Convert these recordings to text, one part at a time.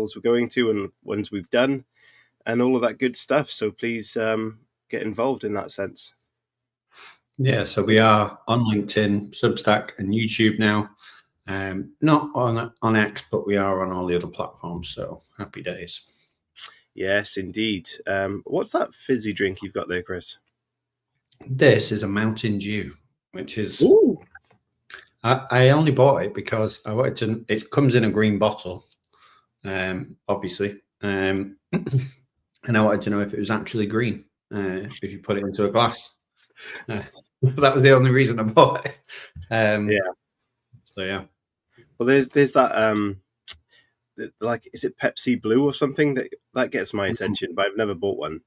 festivals we're going to and ones we've done, and all of that good stuff. So please get involved in that sense. Yeah, so we are on LinkedIn, Substack, and YouTube now. Not on X, but we are on all the other platforms. So happy days. Yes, indeed. What's that fizzy drink you've got there, Chris? This is a Mountain Dew, which is. Ooh. I only bought it because I wanted to. It comes in a green bottle, obviously, and I wanted to know if it was actually green if you put it into a glass. That was the only reason I bought it. Yeah. So yeah. Well, there's that like, is it Pepsi Blue or something that gets my attention, but I've never bought one.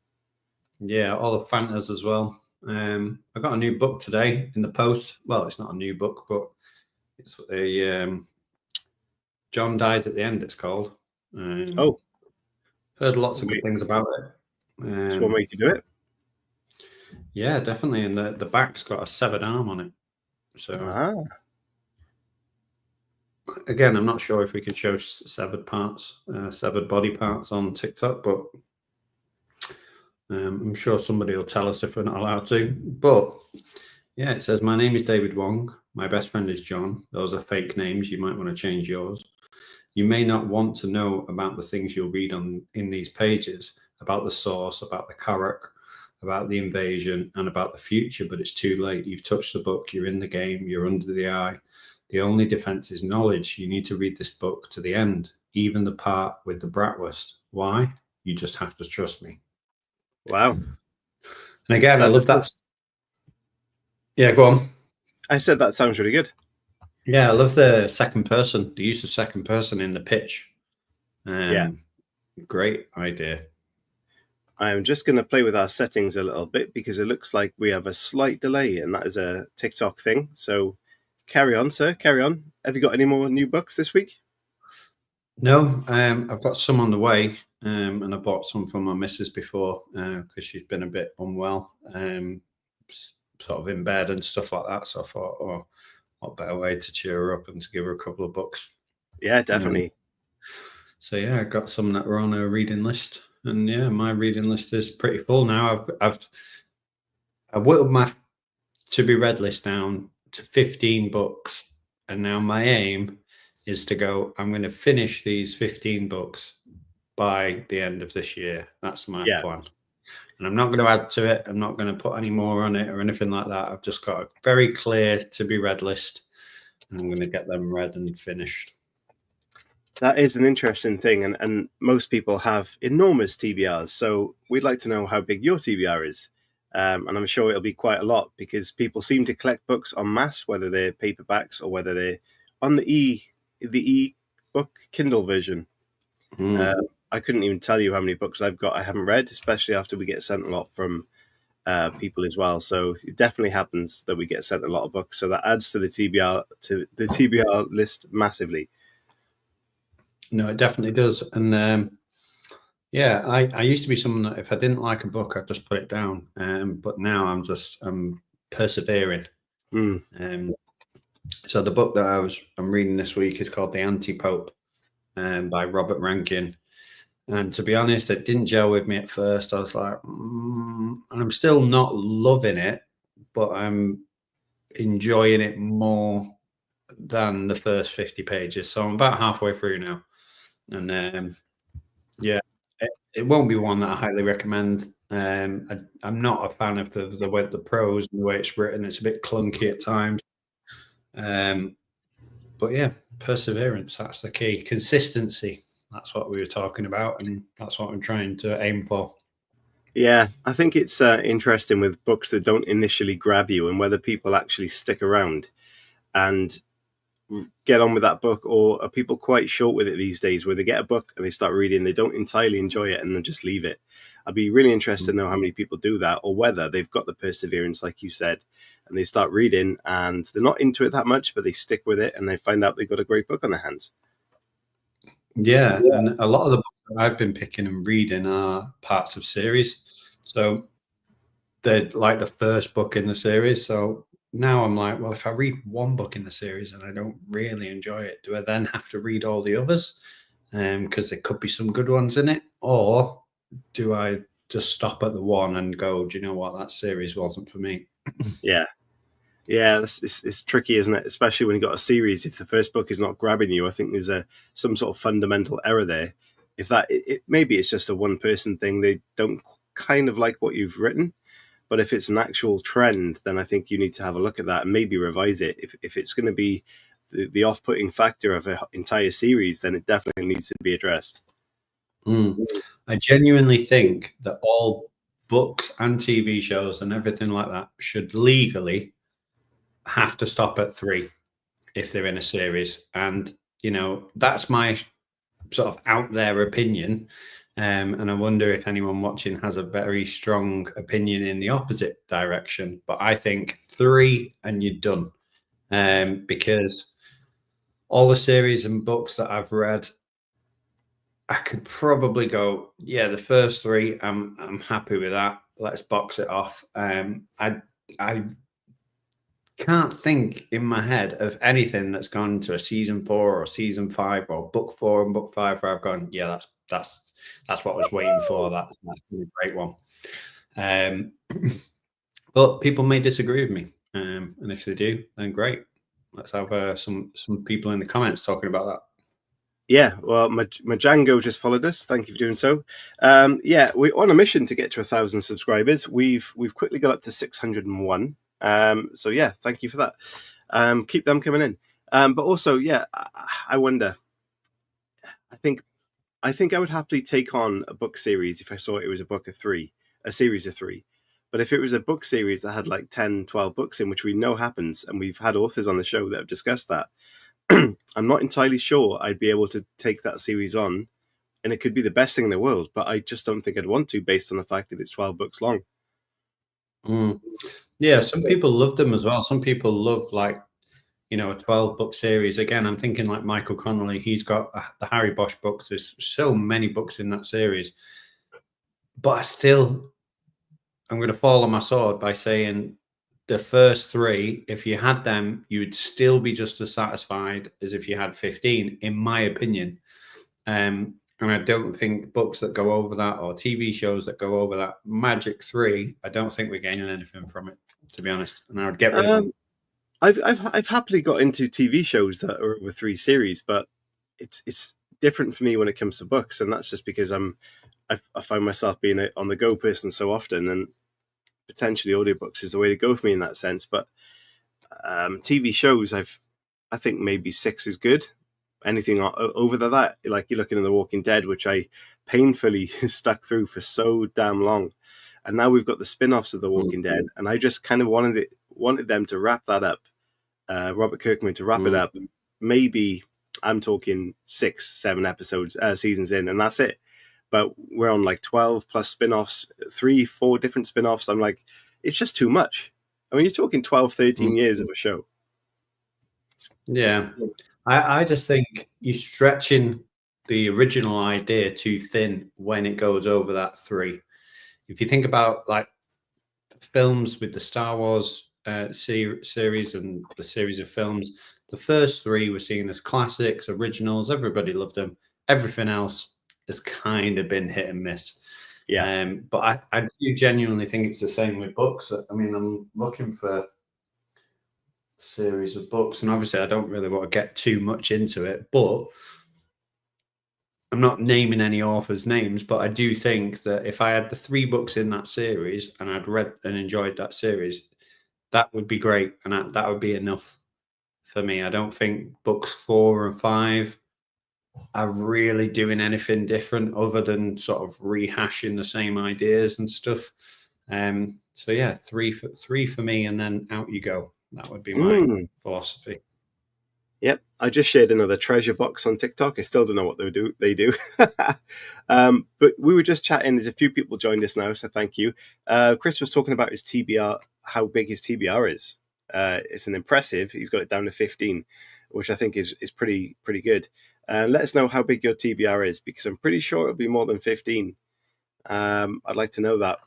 Yeah, all the Fantas as well. I got a new book today in the post. Well, it's not a new book, but it's a John Dies at the End. It's called. Heard lots of good things about it. It's one way to do it. Yeah, definitely. And the back's got a severed arm on it. So again, I'm not sure if we can show severed body parts on TikTok, but I'm sure somebody will tell us if we're not allowed to. But yeah, it says, "My name is David Wong. My best friend is John. Those are fake names. You might want to change yours. You may not want to know about the things you'll read in these pages, about the source, about the Karak, about the invasion, and about the future, but it's too late. You've touched the book. You're in the game. You're under the eye. The only defense is knowledge. You need to read this book to the end, even the part with the bratwurst. Why? You just have to trust me." Wow. And again, I love that. Yeah, go on. I said that sounds really good. Yeah, I love the use of second person in the pitch. Yeah. Great idea. I'm just going to play with our settings a little bit because it looks like we have a slight delay, and that is a TikTok thing. So carry on, sir. Carry on. Have you got any more new books this week? No, I've got some on the way, and I bought some for my missus before because she's been a bit unwell, sort of in bed and stuff like that. So I thought, oh, what better way to cheer her up and to give her a couple of books. Yeah, definitely. So yeah, I got some that were on a reading list, and yeah, my reading list is pretty full now. I whittled my to be read list down to 15 books, and now my aim is to go, I'm going to finish these 15 books by the end of this year. That's my plan. And I'm not going to add to it. I'm not going to put any more on it or anything like that. I've just got a very clear to be read list, and I'm going to get them read and finished. That is an interesting thing. And most people have enormous TBRs. So we'd like to know how big your TBR is. And I'm sure it'll be quite a lot because people seem to collect books en masse, whether they're paperbacks or whether they're on the e-book Kindle version. I couldn't even tell you how many books I've got I haven't read, especially after we get sent a lot from people as well. So it definitely happens that we get sent a lot of books. So that adds to the TBR list massively. No, it definitely does. And yeah, I used to be someone that if I didn't like a book, I'd just put it down. But now I'm persevering. So the book that I'm reading this week is called The Anti-Pope by Robert Rankin. And to be honest, it didn't gel with me at first. I was like, and I'm still not loving it, but I'm enjoying it more than the first 50 pages. So I'm about halfway through now. And yeah, it won't be one that I highly recommend. I'm not a fan of the way the prose and the way it's written. It's a bit clunky at times. But yeah, perseverance, that's the key. Consistency, that's what we were talking about, and that's what I'm trying to aim for. Yeah, I think it's interesting with books that don't initially grab you and whether people actually stick around and get on with that book, or are people quite short with it these days where they get a book and they start reading, they don't entirely enjoy it and then just leave it. I'd be really interested to know how many people do that, or whether they've got the perseverance, like you said, and they start reading and they're not into it that much, but they stick with it and they find out they've got a great book on their hands. Yeah, and a lot of the books that I've been picking and reading are parts of series. So they're like the first book in the series. So now I'm like, well, if I read one book in the series and I don't really enjoy it, do I then have to read all the others? because there could be some good ones in it, or do I just stop at the one and go, do you know what, that series wasn't for me? Yeah. Yeah, it's tricky, isn't it? Especially when you've got a series. If the first book is not grabbing you, I think there's some sort of fundamental error there. If that, maybe it's just a one person thing. They don't kind of like what you've written, but if it's an actual trend, then I think you need to have a look at that and maybe revise it. If it's going to be the off putting factor of an entire series, then it definitely needs to be addressed. I genuinely think that all books and TV shows and everything like that should legally have to stop at 3 if they're in a series. And, you know, that's my sort of out there opinion. And I wonder if anyone watching has a very strong opinion in the opposite direction. But I think 3 and you're done. Because all the series and books that I've read, I could probably go, yeah, the first 3, I'm happy with that. Let's box it off. I can't think in my head of anything that's gone to a season 4 or season 5 or book 4 and book 5 where I've gone, yeah, that's what I was waiting for. That's been a great one. But people may disagree with me, and if they do, then great. Let's have some people in the comments talking about that. Yeah, well, Majango just followed us. Thank you for doing so. Yeah, we're on a mission to get to 1,000 subscribers. We've quickly got up to 601. So yeah, thank you for that. Keep them coming in. But also, yeah, I wonder. I think I would happily take on a book series if I saw it was a series of 3. But if it was a book series that had like 10, 12 books in, which we know happens, and we've had authors on the show that have discussed that, I'm not entirely sure I'd be able to take that series on, and it could be the best thing in the world, but I just don't think I'd want to based on the fact that it's 12 books long. Yeah, some people love them as well. Some people love, like, you know, a 12-book series. Again, I'm thinking like Michael Connolly. He's got the Harry Bosch books. There's so many books in that series. But I'm going to fall on my sword by saying the first 3, if you had them, you would still be just as satisfied as if you had 15, in my opinion. And I don't think books that go over that, or TV shows that go over that magic 3, I don't think we're gaining anything from it, to be honest. And I would get rid of them. I've happily got into TV shows that are over 3 series, but it's different for me when it comes to books, and that's just because I find myself being an on the go person so often, and potentially audiobooks is the way to go for me in that sense. But TV shows, I think maybe 6 is good. Anything over that, like you're looking at The Walking Dead, which I painfully stuck through for so damn long, and now we've got the spin-offs of The Walking Dead, and I just kind of wanted them to wrap that up. Robert Kirkman to wrap it up. Maybe I'm talking 6, 7 episodes, seasons in, and that's it. But we're on like 12 plus spin-offs, 3, 4 different spin-offs. I'm like, it's just too much. I mean, you're talking 12, 13 years of a show. Yeah. I just think you're stretching the original idea too thin when it goes over that 3. If you think about like films with the Star Wars series and the series of films, the first 3 were seen as classics, originals. Everybody loved them. Everything else has kind of been hit and miss. Yeah. But I do genuinely think it's the same with books. I mean, I'm looking for series of books, and obviously I don't really want to get too much into it, but I'm not naming any authors' names, but I do think that if I had the 3 books in that series and I'd read and enjoyed that series, that would be great, and that would be enough for me. I don't think books 4 and 5 are really doing anything different other than sort of rehashing the same ideas and stuff. So yeah, 3 for me, and then out you go. That would be my philosophy. Yep, I just shared another treasure box on TikTok. I still don't know what they do. But we were just chatting. There's a few people joined us now, so thank you. Chris was talking about his TBR, how big his TBR is. It's an impressive. He's got it down to 15, which I think is pretty good. Let us know how big your TBR is, because I'm pretty sure it'll be more than 15. I'd like to know that.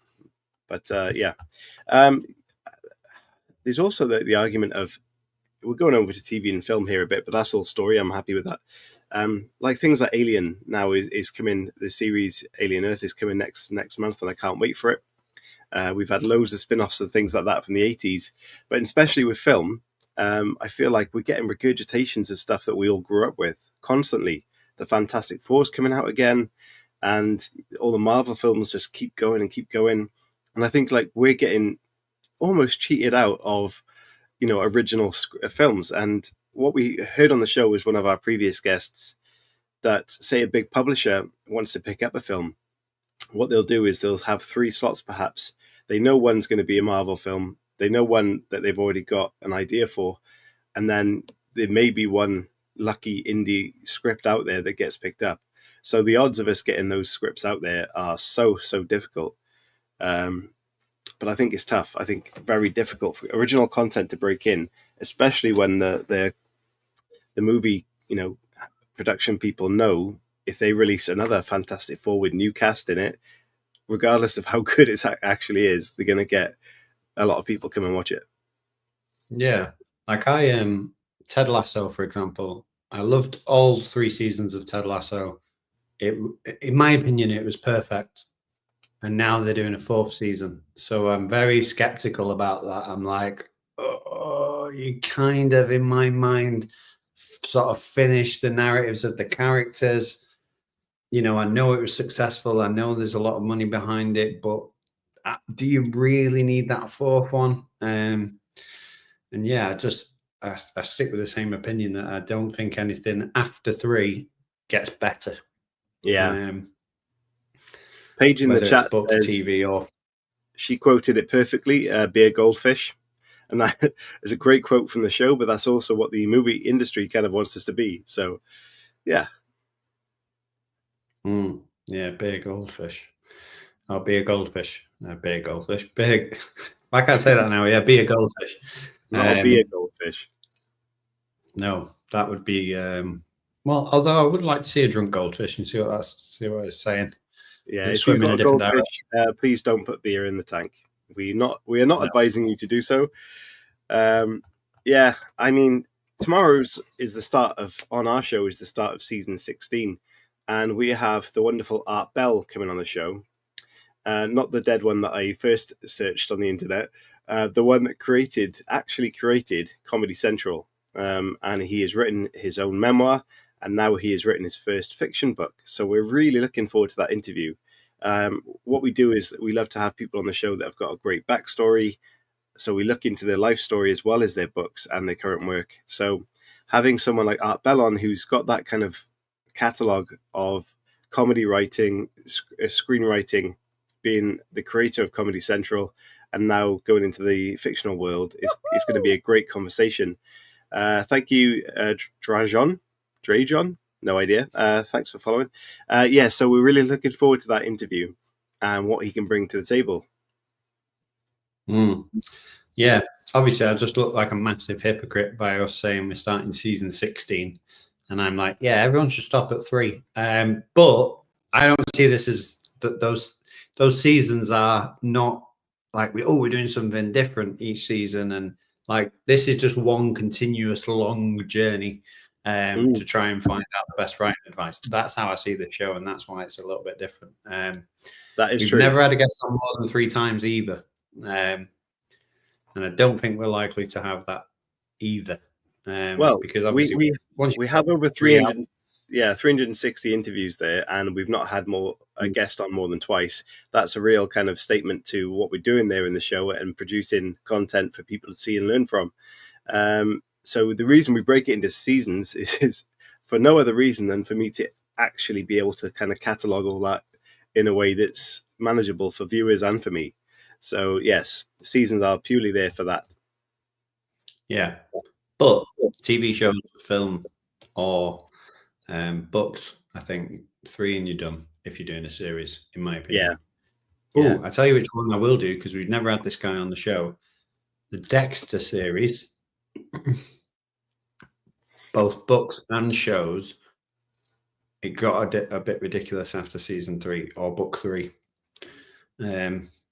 But yeah. There's also the argument of, we're going over to TV and film here a bit, but that's all story. I'm happy with that. Like things like Alien now is coming. The series Alien Earth is coming next month, and I can't wait for it. We've had loads of spin-offs and things like that from the 80s, but especially with film, I feel like we're getting regurgitations of stuff that we all grew up with constantly. The Fantastic Four's coming out again, and all the Marvel films just keep going and keep going. And I think like we're getting almost cheated out of, original films. And what we heard on the show was one of our previous guests that, say, a big publisher wants to pick up a film. What they'll do is they'll have 3 slots, perhaps. They know one's going to be a Marvel film. They know one that they've already got an idea for. And then there may be one lucky indie script out there that gets picked up. So the odds of us getting those scripts out there are so difficult. But I think it's tough. I think very difficult for original content to break in, especially when the movie, production people know if they release another Fantastic Four with new cast in it, regardless of how good it actually is, they're going to get a lot of people come and watch it. Yeah, like Ted Lasso, for example. I loved all 3 seasons of Ted Lasso. In my opinion, it was perfect. And now they're doing a 4th season. So I'm very skeptical about that. I'm like, oh, you kind of, in my mind, sort of finished the narratives of the characters. I know it was successful. I know there's a lot of money behind it, but do you really need that 4th one? And yeah, I stick with the same opinion that I don't think anything after 3 gets better. Yeah. Paige in the chat books, says TV, or she quoted it perfectly. Be a goldfish, and that is a great quote from the show. But that's also what the movie industry kind of wants us to be. So, yeah. Yeah, be a goldfish. I'll be a goldfish. Be a goldfish. Big. I can't say that now. Yeah, be a goldfish. Not be a goldfish. No, that would be. Well, although I would like to see a drunk goldfish and see what it's saying. Yeah, if you've got a goldfish, please don't put beer in the tank. We are not advising you to do so. Yeah, I mean, tomorrow's is the start of on our show is the start of season 16, and we have the wonderful Art Bell coming on the show. Not the dead one that I first searched on the internet. The one that actually created Comedy Central, and he has written his own memoir. And now he has written his first fiction book. So we're really looking forward to that interview. What we do is we love to have people on the show that have got a great backstory. So we look into their life story as well as their books and their current work. So having someone like Art Bell on, who's got that kind of catalogue of comedy writing, screenwriting, being the creator of Comedy Central, and now going into the fictional world, is going to be a great conversation. Thank you, Drajon, no idea. Thanks for following. So we're really looking forward to that interview and what he can bring to the table. Yeah, obviously I just look like a massive hypocrite by us saying we're starting season 16, and I'm like, yeah, everyone should stop at 3. But I don't see this as those seasons are not like we're doing something different each season, and like this is just one continuous long journey. To try and find out the best writing advice. That's how I see the show, and that's why it's a little bit different. That is we've true. Never had a guest on more than 3 times either, and I don't think we're likely to have that either. Because obviously we have over 360 interviews there, and we've not had a guest on more than twice. That's a real kind of statement to what we're doing there in the show and producing content for people to see and learn from. So the reason we break it into seasons is for no other reason than for me to actually be able to kind of catalog all that in a way that's manageable for viewers and for me. So yes, seasons are purely there for that. Yeah, but TV shows, film, or books, I think 3 and you're done if you're doing a series, in my opinion. Yeah. I tell you which one I will do, because we've never had this guy on the show. The Dexter series. Both books and shows, it got a bit ridiculous after season 3 or book 3.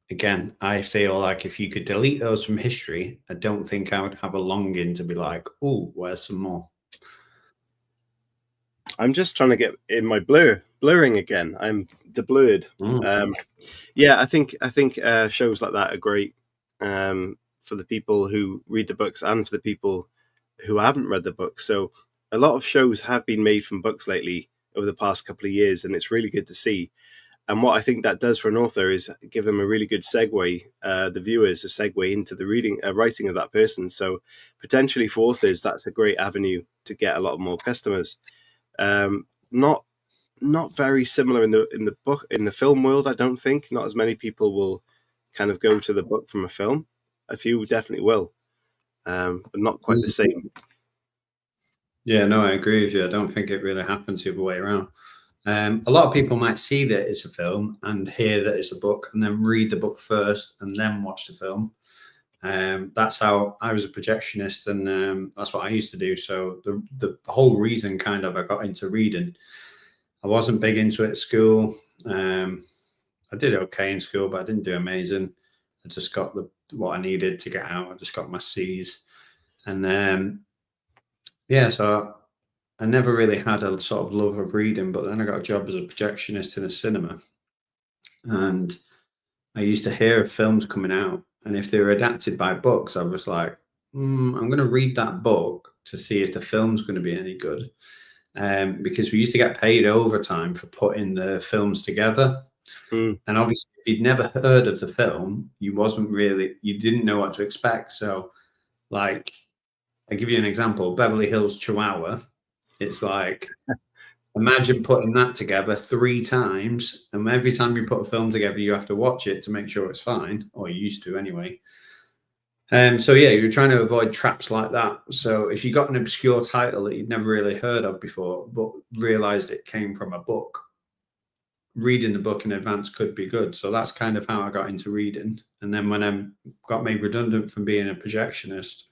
Again, I feel like if you could delete those from history, I don't think I would have a longing to be like, oh, where's some more? I'm just trying to get in my blurring again. I'm deblurred. Yeah, I think shows like that are great for the people who read the books and for the people who haven't read the book. So a lot of shows have been made from books lately over the past couple of years, and it's really good to see. And what I think that does for an author is give them a really good segue, the viewers a segue into the writing of that person. So potentially for authors, that's a great avenue to get a lot more customers. Not very similar in the film world. I don't think not as many people will kind of go to the book from a film. A few definitely will, but not quite the same. Yeah, no, I agree with you. I don't think it really happens the other way around. A lot of people might see that it's a film and hear that it's a book and then read the book first and then watch the film. That's how I was a projectionist, and that's what I used to do. So the whole reason kind of I got into reading, I wasn't big into it at school. I did okay in school, but I didn't do amazing. I just got what I needed to get out. I just got my C's. And yeah, so I never really had a sort of love of reading, but then I got a job as a projectionist in a cinema. And I used to hear of films coming out. And if they were adapted by books, I was like, I'm going to read that book to see if the film's going to be any good. Because we used to get paid overtime for putting the films together. And obviously, if you'd never heard of the film, you didn't know what to expect. So, like, I'll give you an example. Beverly Hills Chihuahua. It's like, imagine putting that together 3 times, and every time you put a film together, you have to watch it to make sure it's fine, or you used to anyway. So yeah, you're trying to avoid traps like that. So if you got an obscure title that you'd never really heard of before, but realized it came from a book, reading the book in advance could be good. So that's kind of how I got into reading. And then when I got made redundant from being a projectionist,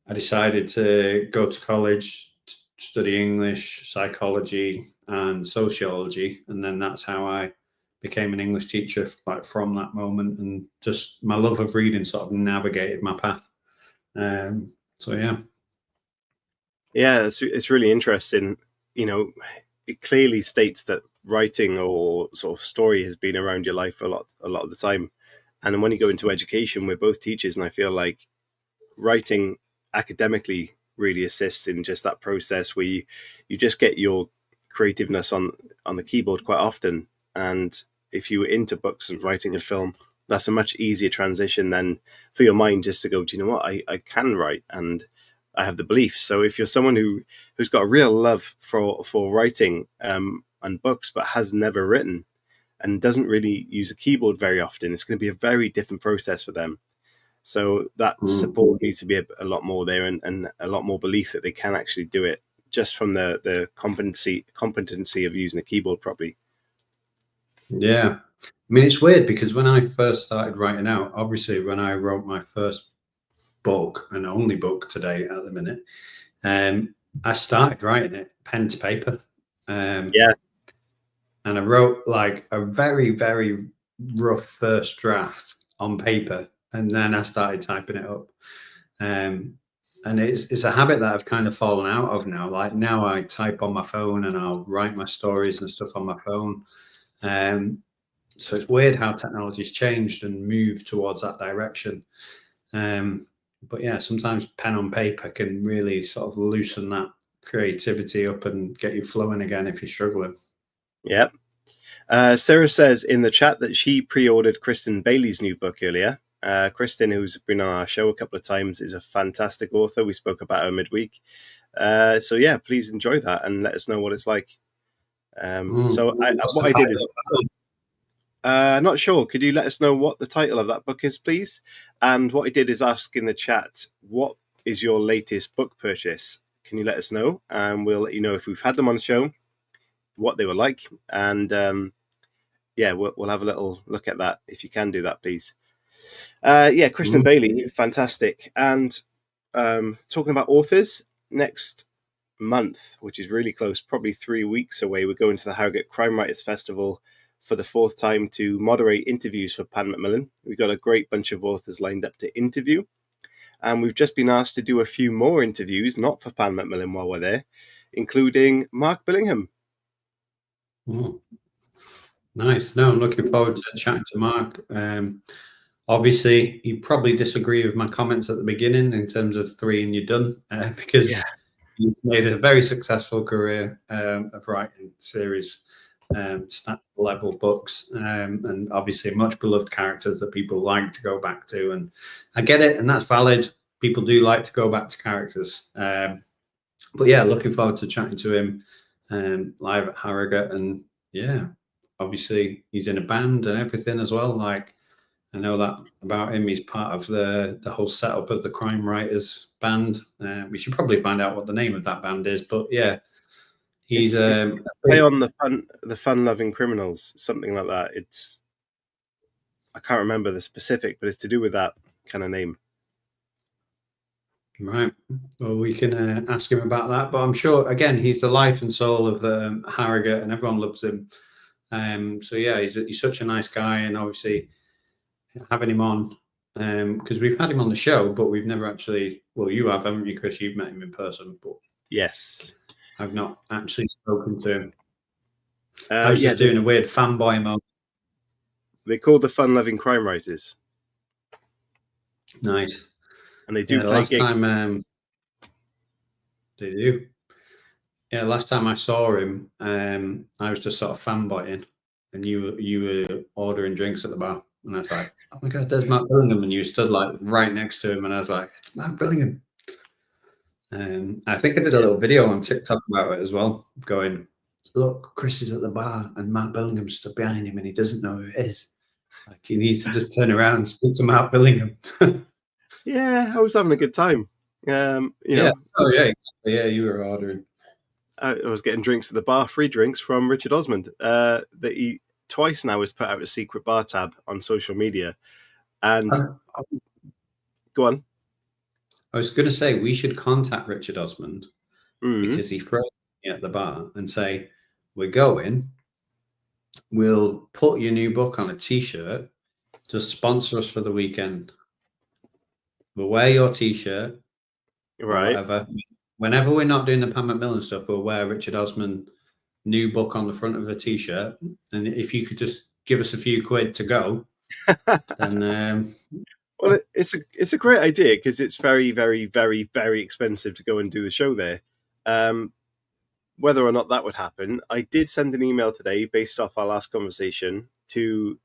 I decided to go to college, study English, psychology, and sociology. And then that's how I became an English teacher, like from that moment. And just my love of reading sort of navigated my path. So yeah. Yeah, it's really interesting. You know, it clearly states that writing or sort of story has been around your life a lot of the time. And then when you go into education, we're both teachers, and I feel like writing academically really assists in just that process where you just get your creativeness on the keyboard quite often. And if you were into books and writing a film, that's a much easier transition than for your mind just to go, do you know what, I can write and I have the belief. So if you're someone who's got a real love for writing and books, but has never written and doesn't really use a keyboard very often, it's going to be a very different process for them. So that support needs to be a lot more there, and a lot more belief that they can actually do it just from the competency of using the keyboard properly. Yeah. I mean, it's weird because when I first started writing out, obviously when I wrote my first book and only book today at the minute, I started writing it pen to paper. Yeah. And I wrote like a very, very rough first draft on paper, and then I started typing it up. And it's a habit that I've kind of fallen out of now. Like now I type on my phone and I'll write my stories and stuff on my phone. So it's weird how technology's changed and moved towards that direction. But yeah, sometimes pen on paper can really sort of loosen that creativity up and get you flowing again if you're struggling. Yep. Sarah says in the chat that she pre-ordered Kristen Bailey's new book earlier. Kristen, who's been on our show a couple of times, is a fantastic author. We spoke about her midweek. So yeah, please enjoy that and let us know what it's like. So what I did is, not sure. Could you let us know what the title of that book is, please? And what I did is ask in the chat, what is your latest book purchase? Can you let us know? And we'll let you know if we've had them on the show, what they were like, and yeah, we'll have a little look at that if you can do that, please. Yeah, Kristen Bailey, fantastic. And talking about authors, next month, which is really close, probably 3 weeks away, we're going to the Harrogate Crime Writers Festival for the 4th time to moderate interviews for Pan Macmillan. We've got a great bunch of authors lined up to interview, and we've just been asked to do a few more interviews, not for Pan Macmillan while we're there, including Mark Billingham. Oh, nice. No, I'm looking forward to chatting to Mark. Obviously, you probably disagree with my comments at the beginning in terms of 3 and you're done, because he's made a very successful career of writing series, stat level books, and obviously much beloved characters that people like to go back to. And I get it, and that's valid. People do like to go back to characters. But yeah, looking forward to chatting to him live at Harrogate. And yeah, obviously he's in a band and everything as well. Like, I know that about him. He's part of the whole setup of the Crime Writers band. We should probably find out what the name of that band is. But yeah, he's it's play on the fun-loving criminals, something like that. I can't remember the specific, but it's to do with that kind of name. Right. Well, we can ask him about that. But I'm sure, again, he's the life and soul of the Harrogate, and everyone loves him. So yeah, he's such a nice guy, and obviously having him on, because we've had him on the show, but we've never actually. Well, you have, haven't you, Chris? You've met him in person, but yes, I've not actually spoken to him. I was just doing a weird fanboy moment. They call the fun-loving crime writers. Nice. And they do play last gigs. Time they do. Yeah, last time I saw him, I was just sort of fanboying, and you were ordering drinks at the bar, and I was like, "Oh my god, there's Matt Billingham!" And you stood like right next to him, and I was like, "It's Matt Billingham." I think I did a little video on TikTok about it as well, going, "Look, Chris is at the bar, and Matt Billingham stood behind him, and he doesn't know who it is. Like, he needs to just turn around and speak to Matt Billingham." Yeah, I was having a good time. You know. Oh yeah, exactly. Yeah, you were ordering. I was getting drinks at the bar, free drinks from Richard Osmond. That he twice now has put out a secret bar tab on social media. And go on. I was going to say we should contact Richard Osmond because he throws me at the bar and say, "We're going. We'll put your new book on a T-shirt. Just sponsor us for the weekend. We'll wear your T-shirt, right? Or whatever. Whenever we're not doing the Pan Macmillan stuff, we'll wear Richard Osmond new book on the front of the T-shirt. And if you could just give us a few quid to go, then." Well, it's a great idea because it's very, very, very, very expensive to go and do the show there. Whether or not that would happen, I did send an email today based off our last conversation to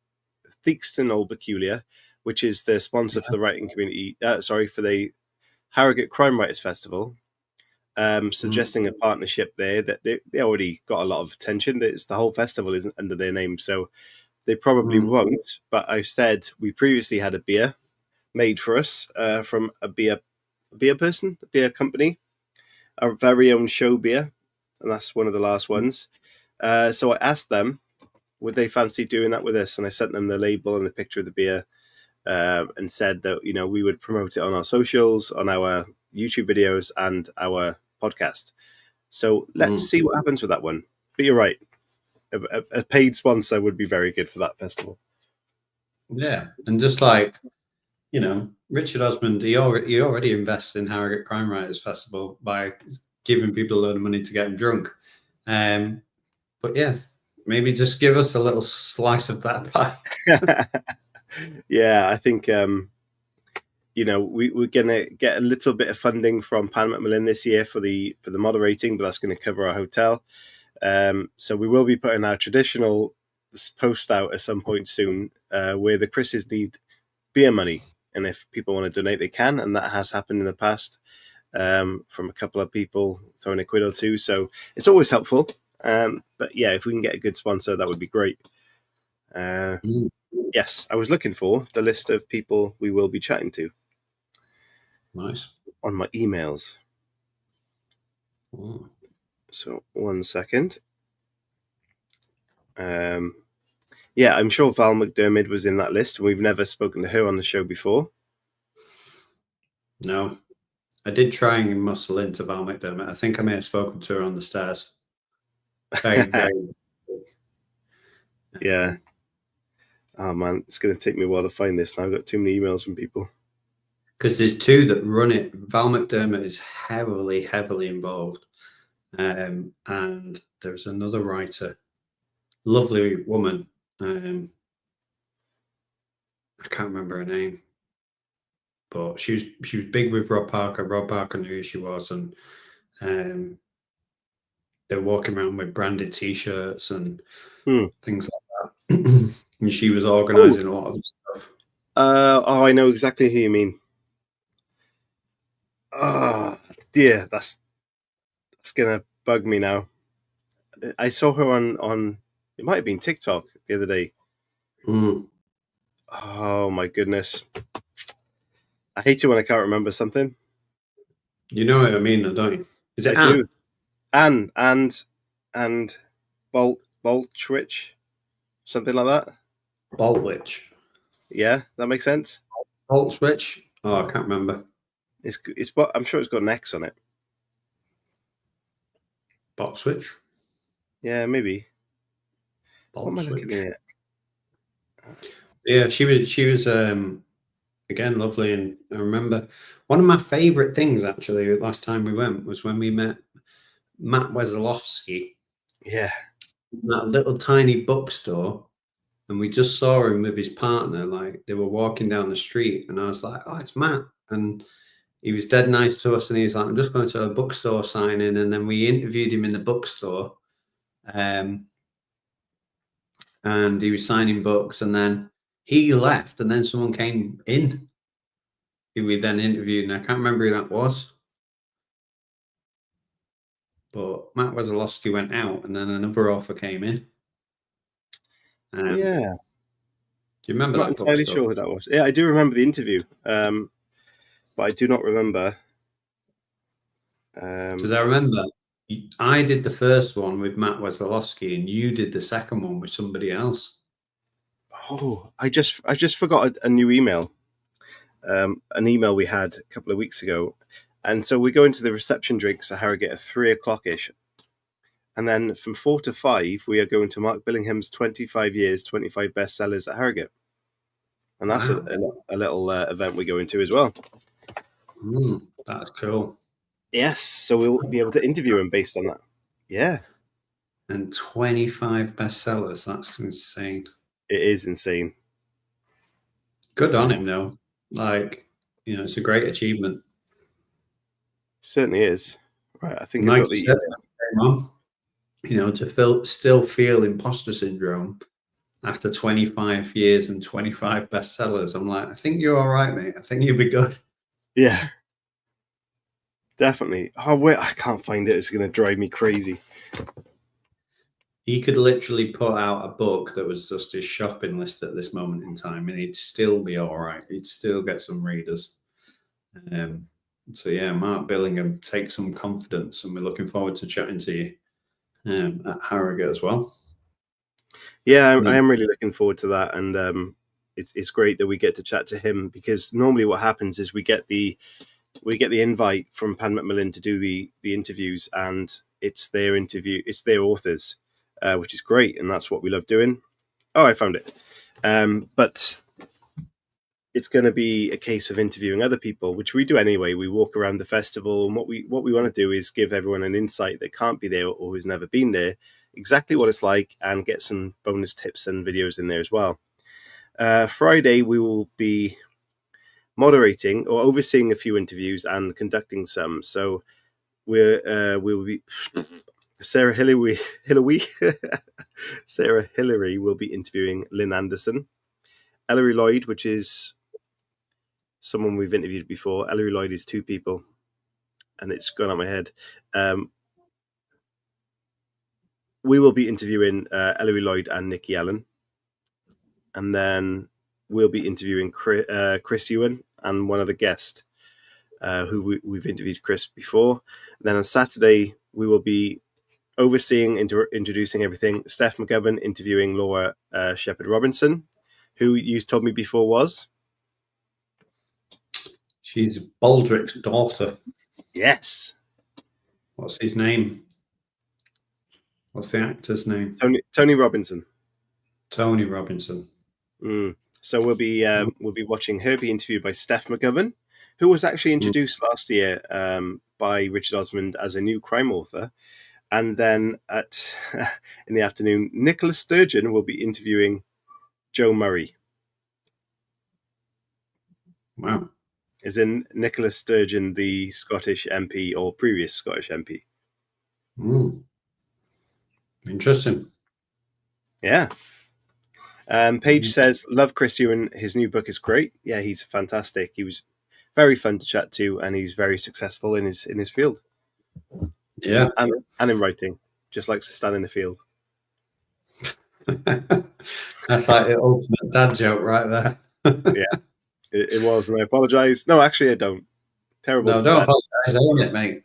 Theakston Old Peculiar, which is the sponsor for the writing community. For the Harrogate Crime Writers Festival, suggesting a partnership there. That they already got a lot of attention. The whole festival isn't under their name, so they probably won't. But I've said we previously had a beer made for us from a beer company, our very own show beer, and that's one of the last ones. So I asked them, would they fancy doing that with us? And I sent them the label and the picture of the beer, and said that we would promote it on our socials, on our YouTube videos, and our podcast. So let's see what happens with that one. But you're right, a paid sponsor would be very good for that festival. Yeah, and just like, Richard Osmond, he already invests in Harrogate Crime Writers Festival by giving people a load of money to get them drunk. But yeah, maybe just give us a little slice of that pie. Yeah, I think we're gonna get a little bit of funding from Pan Macmillan this year for the moderating, but that's going to cover our hotel. So we will be putting our traditional post out at some point soon, where the Chris's need beer money. And if people want to donate, they can. And that has happened in the past, from a couple of people throwing a quid or two. So it's always helpful. But yeah, if we can get a good sponsor, that would be great. Yes, I was looking for the list of people we will be chatting to. Nice. On my emails. So 1 second. Yeah, I'm sure Val McDermid was in that list, and we've never spoken to her on the show before. No. I did try and muscle into Val McDermid. I think I may have spoken to her on the stairs. Very, very. Yeah. Oh, man, it's going to take me a while to find this now. I've got too many emails from people. Because there's two that run it. Val McDermid is heavily, heavily involved. And there's another writer, lovely woman. I can't remember her name, but she was big with Rob Parker. Rob Parker knew who she was, and they were walking around with branded T-shirts and things like that. And she was organising a lot of stuff. I know exactly who you mean. Yeah, that's gonna bug me now. I saw her on it might have been TikTok the other day. Oh my goodness. I hate it when I can't remember something. You know what I mean, don't you? Is it I do. Anne and Boltwitch, something like that. Boltwitch. Yeah, that makes sense. Boltwitch. Oh, I can't remember. It's I'm sure it's got an X on it. Boltwitch. Yeah, maybe. Boltwitch. What am I looking at? Yeah, she was again lovely, and I remember one of my favourite things actually last time we went was when we met Matt Wesolowski. Yeah. In that little tiny bookstore, and we just saw him with his partner. Like they were walking down the street, and I was like, "Oh, it's Matt," and he was dead nice to us. And he was like, "I'm just going to a bookstore signing," and then we interviewed him in the bookstore, and he was signing books, and then he left, and then someone came in who we then interviewed, and I can't remember who that was. But Matt Wesolowski went out, and then another offer came in. Yeah. Do you remember I'm not that entirely bookstore? sure who that was. Yeah, I do remember the interview, but I do not remember. Because I remember I did the first one with Matt Wesolowski, and you did the second one with somebody else. Oh, I just forgot a new email. An email we had a couple of weeks ago, and so we go into the reception drinks at Harrogate at 3:00ish, and then from 4 to 5 we are going to Mark Billingham's 25 years, 25 bestsellers at Harrogate, and that's a little event we go into as well. That's cool. Yes, so we'll be able to interview him based on that. Yeah. And 25 bestsellers. That's insane. It is insane. Good on him, though. Like, it's a great achievement. Certainly is. Right, I think like I've got the... to still feel imposter syndrome after 25 years and 25 bestsellers. I'm like, I think you're all right, mate. I think you'll be good. Yeah. Definitely. Oh, wait, I can't find it. It's going to drive me crazy. He could literally put out a book that was just his shopping list at this moment in time, and he'd still be all right. He'd still get some readers. So yeah, Mark Billingham, take some confidence, and we're looking forward to chatting to you at Harrogate as well. Yeah, I am really looking forward to that, and it's great that we get to chat to him, because normally what happens is we get the invite from Pan Macmillan to do the interviews, and it's their authors, which is great, and that's what we love doing. Oh, I found it. But it's going to be a case of interviewing other people, which we do anyway. We walk around the festival, and what we want to do is give everyone an insight that can't be there or who's never been there, exactly what it's like, and get some bonus tips and videos in there as well. Friday, we will be moderating or overseeing a few interviews and conducting some. So we'll be Sarah Hillary Sarah Hillary will be interviewing Lynn Anderson. Ellery Lloyd, which is someone we've interviewed before. Ellery Lloyd is two people, and it's gone out my head. We will be interviewing Ellery Lloyd and Nikki Allen, and then we'll be interviewing Chris Ewan and one other guest who we've interviewed Chris before. And then on Saturday, we will be overseeing, introducing everything. Steph McGovern interviewing Laura Shepherd Robinson, who you told me before was? She's Baldrick's daughter. Yes. What's his name? What's the actor's name? Tony Robinson. Tony Robinson. So we'll be watching her be interviewed by Steph McGovern, who was actually introduced last year by Richard Osmond as a new crime author. And then in the afternoon, Nicola Sturgeon will be interviewing Joe Murray. Wow. Is in Nicola Sturgeon, the Scottish MP or previous Scottish MP. Interesting. Yeah. Paige says, love Chris Ewan. His new book is great. Yeah, he's fantastic. He was very fun to chat to, and he's very successful in his field. Yeah. And in writing. Just likes to stand in the field. That's like the ultimate dad joke right there. Yeah, it was, and I apologize. No, actually, I don't. Terrible. No, don't apologize. Own it, mate.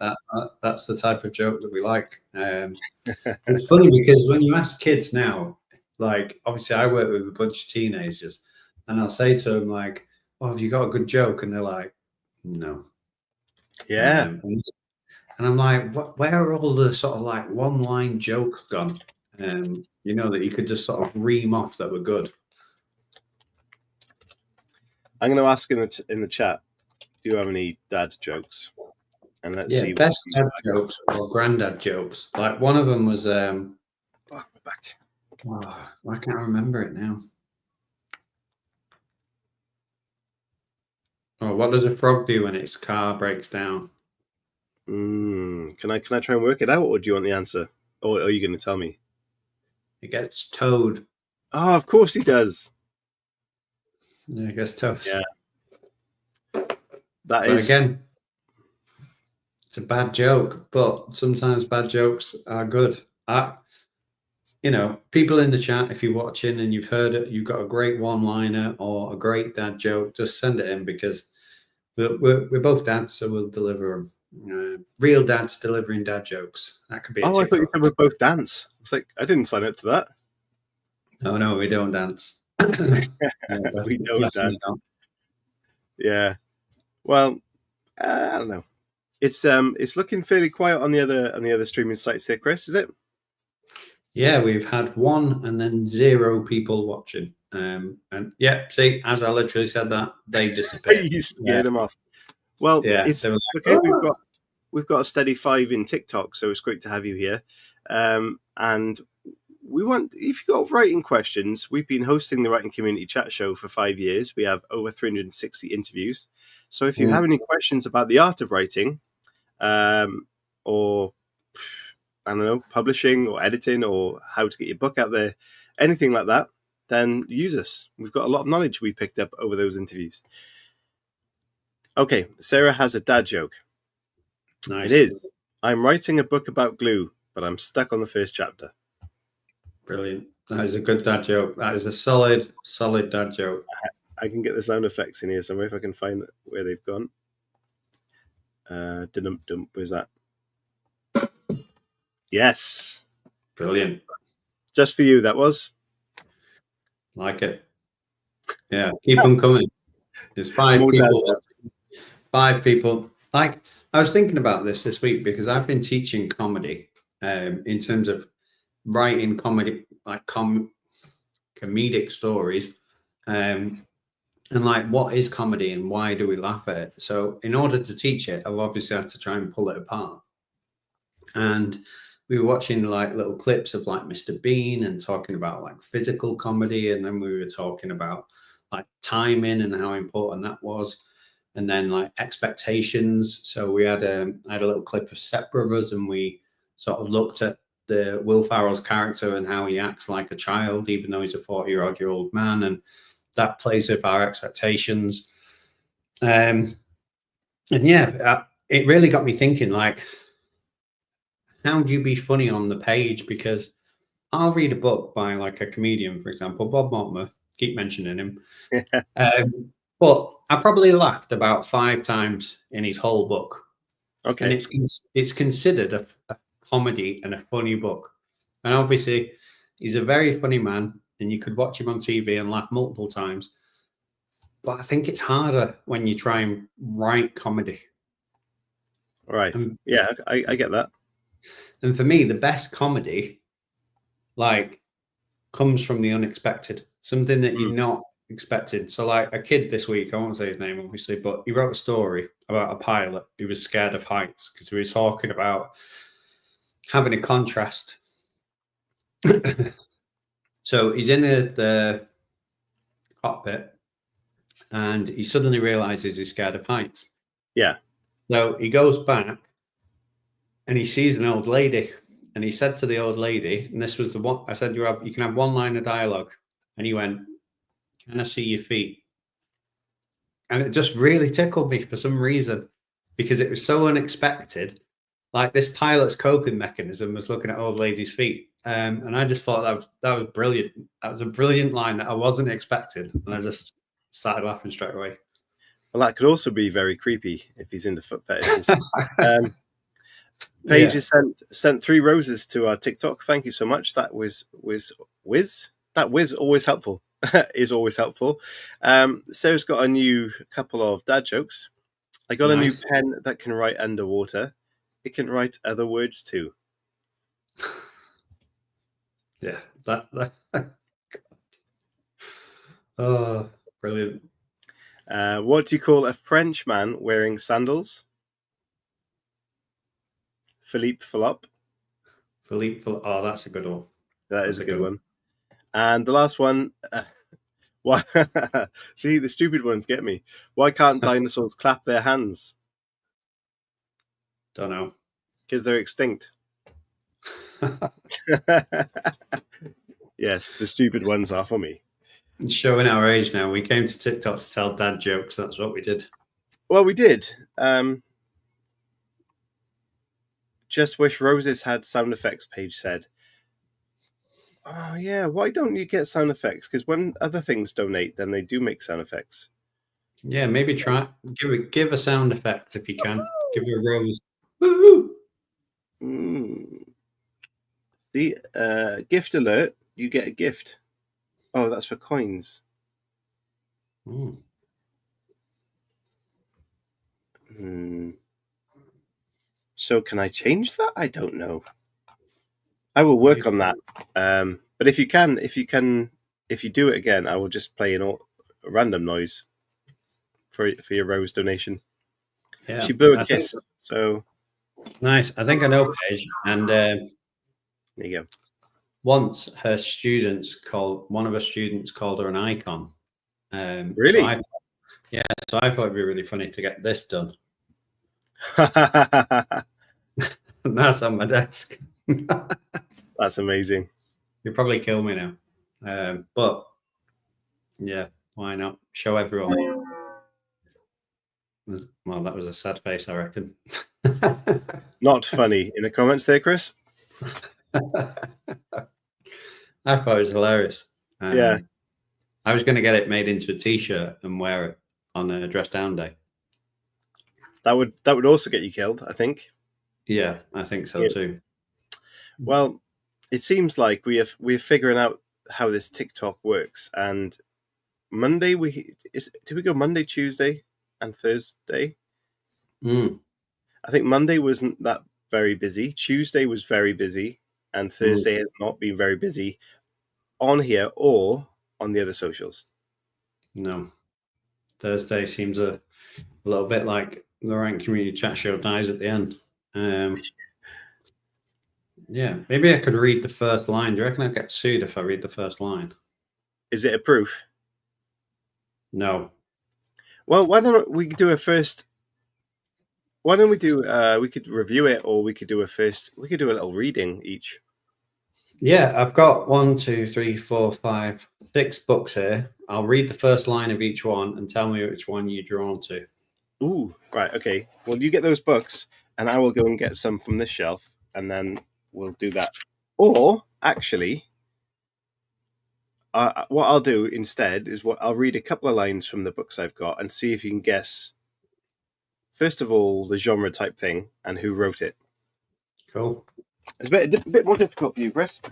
That's the type of joke that we like. It's funny because when you ask kids now, like obviously I work with a bunch of teenagers, and I'll say to them like, "Oh, have you got a good joke?" And they're like, "No." Yeah. And I'm like, where are all the sort of like one-line jokes gone? You know, that you could just sort of ream off that were good. I'm going to ask in the chat, do you have any dad jokes? And let's see. Best dad jokes or granddad jokes. Like one of them was oh, my back. Oh, I can't remember it now. Oh, what does a frog do when its car breaks down? Can I try and work it out, or do you want the answer? Or are you going to tell me? It gets towed. Oh, of course he does. Yeah, it gets towed. Yeah. But again, it's a bad joke, but sometimes bad jokes are good. You know, people in the chat, if you're watching and you've heard it, you've got a great one-liner or a great dad joke, just send it in, because we're both dads, so we'll deliver them. Real dads delivering dad jokes. That could be. I thought you said we're both dance. It's like I didn't sign up to that. No, we don't dance. We don't dance. Yeah. Well, I don't know. It's looking fairly quiet on the other streaming sites there, Chris. Is it? Yeah, we've had 1 and then 0 people watching. And yeah, see, as I literally said that, they disappeared. You scared them off. Well, yeah, it's like, okay. Oh! We've got a steady 5 in TikTok, so it's great to have you here. And we want, if you've got writing questions, we've been hosting the Writing Community Chat Show for 5 years. We have over 360 interviews. So if you have any questions about the art of writing, or I don't know, publishing or editing or how to get your book out there, anything like that, then use us. We've got a lot of knowledge we picked up over those interviews. Okay, Sarah has a dad joke. Nice. It is, I'm writing a book about glue, but I'm stuck on the first chapter. Brilliant. That is a good dad joke. That is a solid dad joke. I can get the sound effects in here somewhere if I can find where they've gone. Where's that? Yes. Brilliant. Just for you, that was. Like it. Yeah, keep them coming. There's 5 people. 5 people. Like, I was thinking about this week because I've been teaching comedy in terms of writing comedy, like comedic stories, and like, what is comedy and why do we laugh at it? So in order to teach it, I've obviously had to try and pull it apart. And we were watching like little clips of like Mr. Bean and talking about like physical comedy, and then we were talking about like timing and how important that was, and then like expectations. So we had I had a little clip of Step Brothers, and we sort of looked at the Will Ferrell's character and how he acts like a child, even though he's a 40-year-old man, and that plays with our expectations. And yeah, it really got me thinking, like, how do you be funny on the page? Because I'll read a book by like a comedian, for example, Bob Mortimer, keep mentioning him. But I probably laughed about 5 times in his whole book. Okay. And it's considered a comedy and a funny book. And obviously he's a very funny man, and you could watch him on TV and laugh multiple times. But I think it's harder when you try and write comedy. Right. Yeah, I get that. And for me, the best comedy, like, comes from the unexpected, something that you're not expecting. So like a kid this week, I won't say his name obviously, but he wrote a story about a pilot who was scared of heights because he was talking about having a contrast. So he's in the cockpit and he suddenly realizes he's scared of heights. Yeah. So he goes back and he sees an old lady. And he said to the old lady, and this was the one I said, you can have one line of dialogue. And he went, "Can I see your feet?" And it just really tickled me for some reason, because it was so unexpected. Like, this pilot's coping mechanism was looking at old ladies' feet. And I just thought that was brilliant. That was a brilliant line that I wasn't expecting. And I just started laughing straight away. Well, that could also be very creepy if he's into foot fetishes. Paige has sent 3 roses to our TikTok. Thank you so much. That was whiz. That whiz always helpful. Is always helpful. Sarah's got a new couple of dad jokes. I got a new pen that can write underwater. It can write other words too. Yeah, that oh, brilliant. What do you call a French man wearing sandals? Philippe Philop. Oh, that's a good one. That is a good one. And the last one, why? See, the stupid ones get me. Why can't dinosaurs clap their hands? Don't know. Because they're extinct. Yes, the stupid ones are for me. It's showing our age now. We came to TikTok to tell dad jokes. That's what we did. Well, we did. Just wish roses had sound effects, Paige said. Oh, yeah. Why don't you get sound effects? Because when other things donate, then they do make sound effects. Yeah, maybe try give a sound effect if you can. Give a rose. Woo-hoo! The gift alert. You get a gift. Oh, that's for coins. So can I change that? I don't know. I will work on that. But if you do it again, I will just play a random noise for your rose donation. Yeah, she blew a kiss. So nice. I think I know Paige, and there you go. Once one of her students called her an icon. Really? So I thought it'd be really funny to get this done. That's on my desk. That's amazing. You'll probably kill me now. But yeah, why not? Show everyone. Well, that was a sad face, I reckon. Not funny. In the comments there, Chris? I thought it was hilarious. Yeah. I was going to get it made into a t-shirt and wear it on a dress down day. That would also get you killed, I think. Yeah, I think so too. Well, it seems like we're figuring out how this TikTok works. And Monday did we go Monday, Tuesday, and Thursday? I think Monday wasn't that very busy. Tuesday was very busy, and Thursday has not been very busy on here or on the other socials. No. Thursday seems a little bit like the Rank Community Chat Show dies at the end. Yeah, maybe I could read the first line. Do you reckon I'd get sued if I read the first line? Is it a proof? No. Well, why don't we do a first? Why don't we do? We could review it, or we could do a little reading each. Yeah, I've got 1, 2, 3, 4, 5, 6 books here. I'll read the first line of each one and tell me which one you're drawn to. Ooh, right, okay. Well, you get those books, and I will go and get some from this shelf, and then we'll do that. Or actually, what I'll do instead is I'll read a couple of lines from the books I've got and see if you can guess. First of all, the genre type thing and who wrote it. Cool. It's a bit more difficult for you, Chris.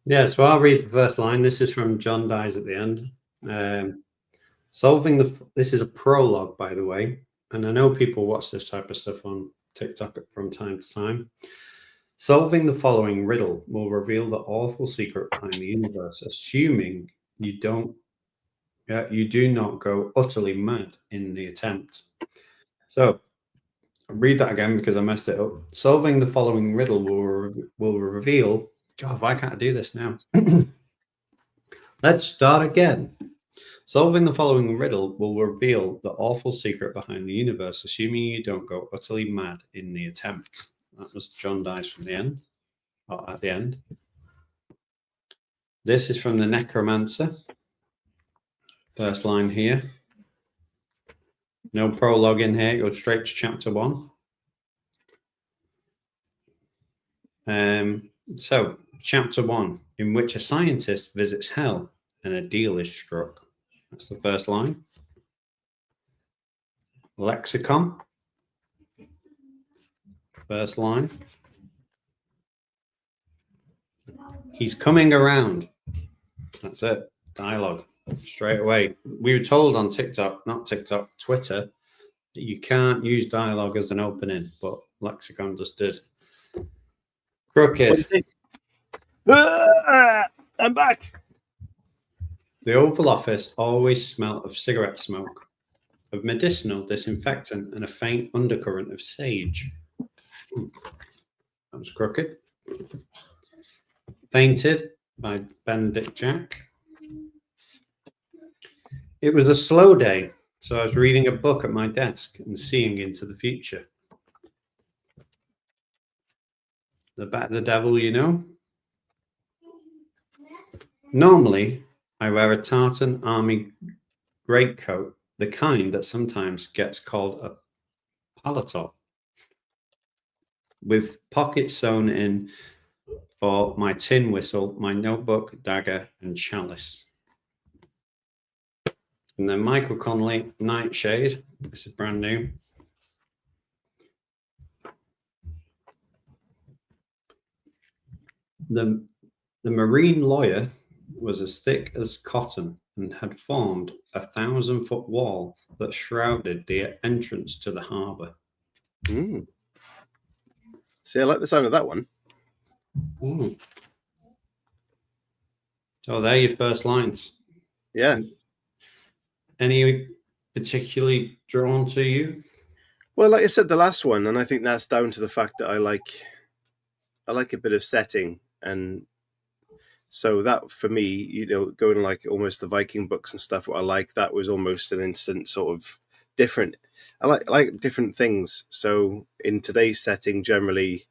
Yeah, so I'll read the first line. This is from John Dies at the End. This is a prologue, by the way, and I know people watch this type of stuff on TikTok from time to time. Solving the following riddle will reveal the awful secret behind the universe, assuming you do not go utterly mad in the attempt. So, I'll read that again because I messed it up. Solving the following riddle will reveal. God, why can't I do this now? Let's start again. Solving the following riddle will reveal the awful secret behind the universe, assuming you don't go utterly mad in the attempt. That was John dies from the end, or at the end. This is from the Necromancer. First line here. No prologue in here, go straight to chapter 1. So, chapter 1, in which a scientist visits hell and a deal is struck. That's the first line. Lexicon. First line. He's coming around. That's it. Dialogue. Straight away. We were told on Twitter, that you can't use dialogue as an opening, but Lexicon just did. Crooked. I'm back. The Oval Office always smelt of cigarette smoke, of medicinal disinfectant, and a faint undercurrent of sage. That was Crooked. Fainted by Benedict Jack. It was a slow day, so I was reading a book at my desk and seeing into the future. The Bat the Devil, you know. Normally, I wear a tartan army greatcoat, the kind that sometimes gets called a paletot, with pockets sewn in for my tin whistle, my notebook, dagger, and chalice. And then Michael Connolly, Nightshade. This is brand new. The marine lawyer was as thick as cotton and had formed a 1,000-foot wall that shrouded the entrance to the harbour. See, I like the sound of that one. So they're your first lines. Yeah. Any particularly drawn to you? Well, like I said, the last one, and I think that's down to the fact that I like a bit of setting, and so that for me, you know, going like almost the Viking books and stuff. What I like, that was almost an instant sort of different. I like different things. So in today's setting, generally,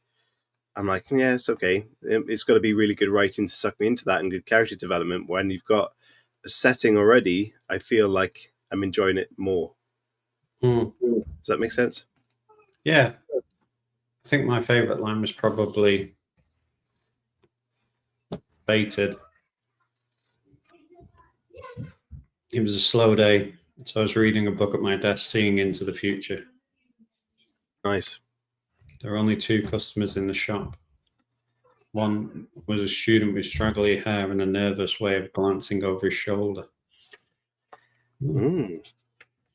I'm like, yeah, it's okay. It's got to be really good writing to suck me into that, and good character development. When you've got a setting already, I feel like I'm enjoying it more. Does that make sense? Yeah. I think my favourite line was probably Baited. It was a slow day, so I was reading a book at my desk, seeing into the future. Nice. There were only 2 customers in the shop. One was a student with straggly hair and a nervous way of glancing over his shoulder.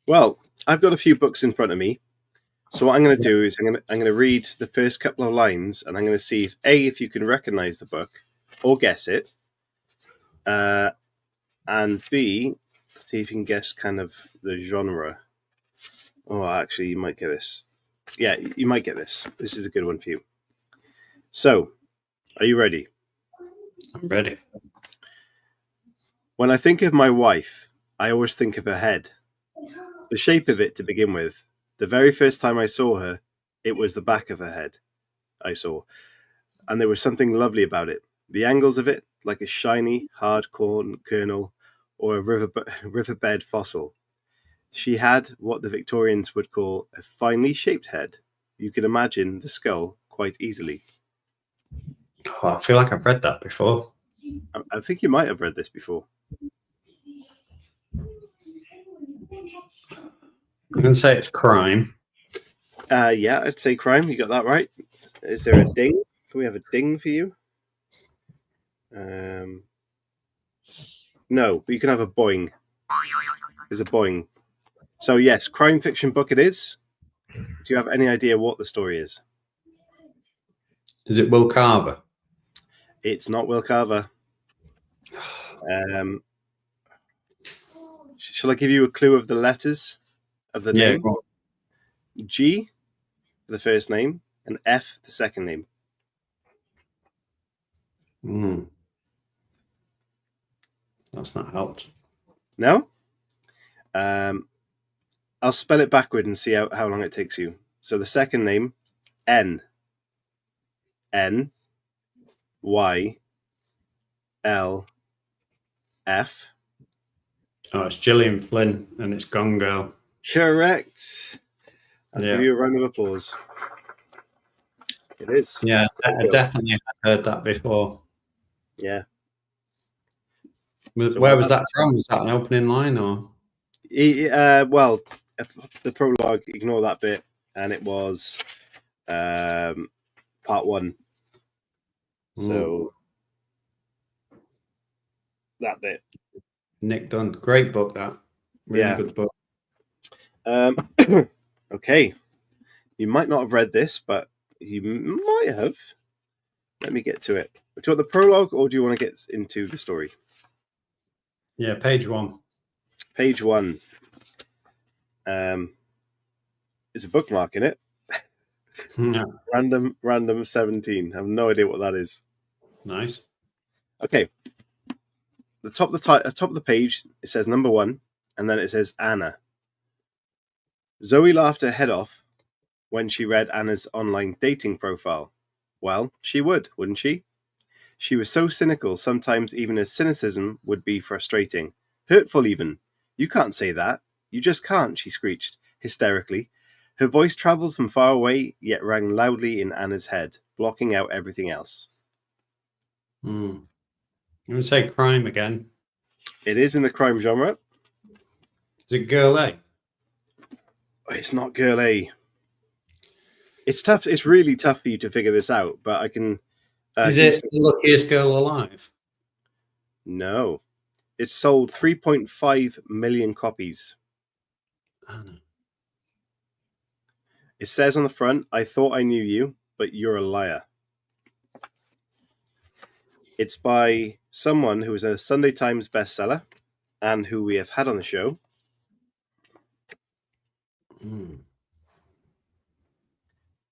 Well, I've got a few books in front of me. So what I'm going to do is I'm going to read the first couple of lines, and I'm going to see if you can recognize the book or guess it, and B, see if you can guess kind of the genre. Oh, actually, you might get this. Yeah, you might get this. This is a good one for you. So, are you ready? I'm ready. When I think of my wife, I always think of her head. The shape of it to begin with. The very first time I saw her, it was the back of her head I saw. And there was something lovely about it. The angles of it, like a shiny, hard corn kernel or a riverbed fossil. She had what the Victorians would call a finely shaped head. You can imagine the skull quite easily. Oh, I feel like I've read that before. I think you might have read this before. I'm going to say it's crime. Yeah, I'd say crime. You got that right. Is there a ding? Can we have a ding for you? No, but you can have a boing. There's a boing. So yes, crime fiction book it is. Do you have any idea what the story is? Is it Will Carver? It's not Will Carver. Shall I give you a clue of the letters of the name? Go on. G, the first name, and F the second name. That's not helped. No? I'll spell it backward and see how long it takes you. So the second name, N. N. Y. L. F. Oh, it's Gillian Flynn, and it's Gone Girl. Correct. I'll give you a round of applause. It is. Yeah, I definitely heard that before. Yeah. Where was that from? Was that an opening line or? Well, the prologue, ignore that bit, and it was part one. So that bit. Nick Dunn. Great book, that. Really good book. Okay. You might not have read this, but you might have. Let me get to it. Do you want the prologue, or do you want to get into the story? Yeah, page one. Page one. There's a bookmark in it. Random 17. I have no idea what that is. Nice. Okay. The top of the page, it says number 1, and then it says Anna. Zoe laughed her head off when she read Anna's online dating profile. Well, she would, wouldn't she? She was so cynical, sometimes even her cynicism would be frustrating. Hurtful even. You can't say that. You just can't, she screeched, hysterically. Her voice travelled from far away, yet rang loudly in Anna's head, blocking out everything else. I'm going to say crime again. It is in the crime genre. Is it Girl A? It's not Girl A. It's tough. It's really tough for you to figure this out, but I can... Is it The Luckiest Girl Alive? No. It sold 3.5 million copies. Anna. It says on the front, I thought I knew you, but you're a liar. It's by someone who is a Sunday Times bestseller and who we have had on the show.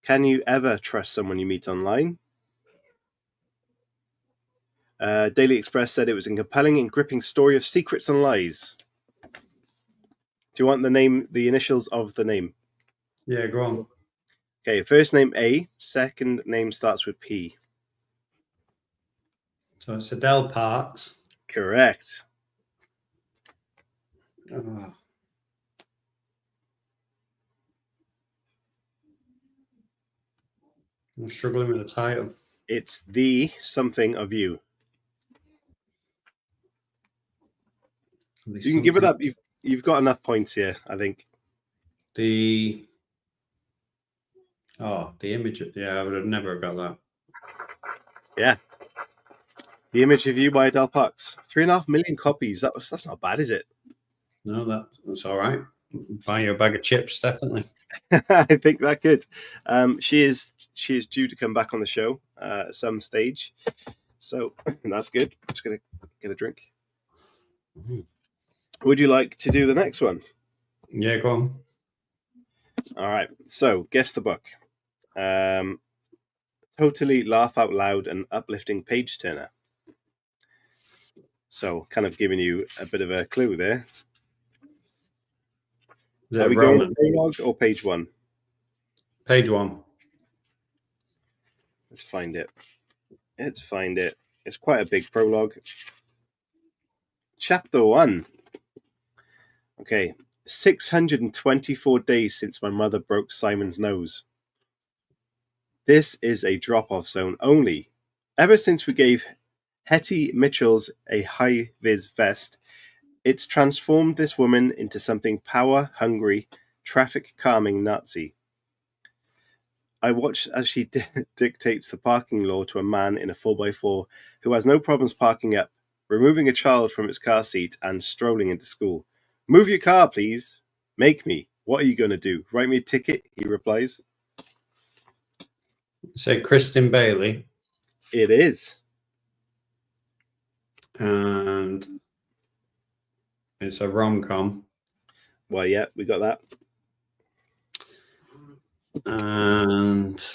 Can you ever trust someone you meet online? Daily Express said it was a compelling and gripping story of secrets and lies. Do you want the initials of the name? Yeah, go on. Okay, first name A, second name starts with P. So it's Adele Parks. Correct. I'm struggling with the title. It's The Something of You. You can give it up. You've got enough points here, I think. The image. Yeah, I would have never got that. Yeah. The Image of You by Adele Parks. 3.5 million copies. That's not bad, is it? No, that's all right. Buy you a bag of chips, definitely. I think that could. She is due to come back on the show at some stage, so that's good. Just gonna get a drink. Would you like to do the next one? Yeah, go on. All right. So, guess the book. Totally laugh out loud and uplifting page turner. So, kind of giving you a bit of a clue there. Are we going to prologue or page 1? Page 1. Let's find it. It's quite a big prologue. Chapter 1. Okay. 624 days since my mother broke Simon's nose. This is a drop-off zone only. Ever since we gave Hetty Mitchell's a high-vis vest, it's transformed this woman into something power-hungry, traffic-calming Nazi. I watch as she dictates the parking law to a man in a 4x4 who has no problems parking up, removing a child from its car seat and strolling into school. Move your car, please. Make me. What are you going to do? Write me a ticket, he replies. Say Kristen Bailey. It is. And it's a rom-com. Well, yeah, we got that. And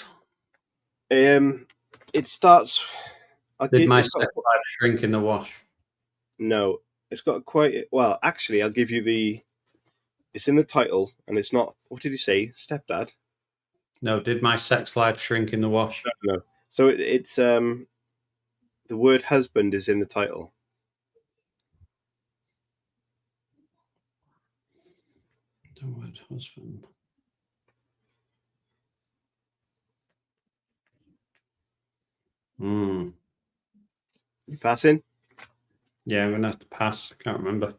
it starts. did my sex life shrink in the wash? No, it's got quite. Well, actually, I'll give you the. It's in the title, and it's not. What did he say? Stepdad? No, did my sex life shrink in the wash? No. So it's the word husband is in the title. The word husband. You passing? Yeah, I'm gonna have to pass. I can't remember.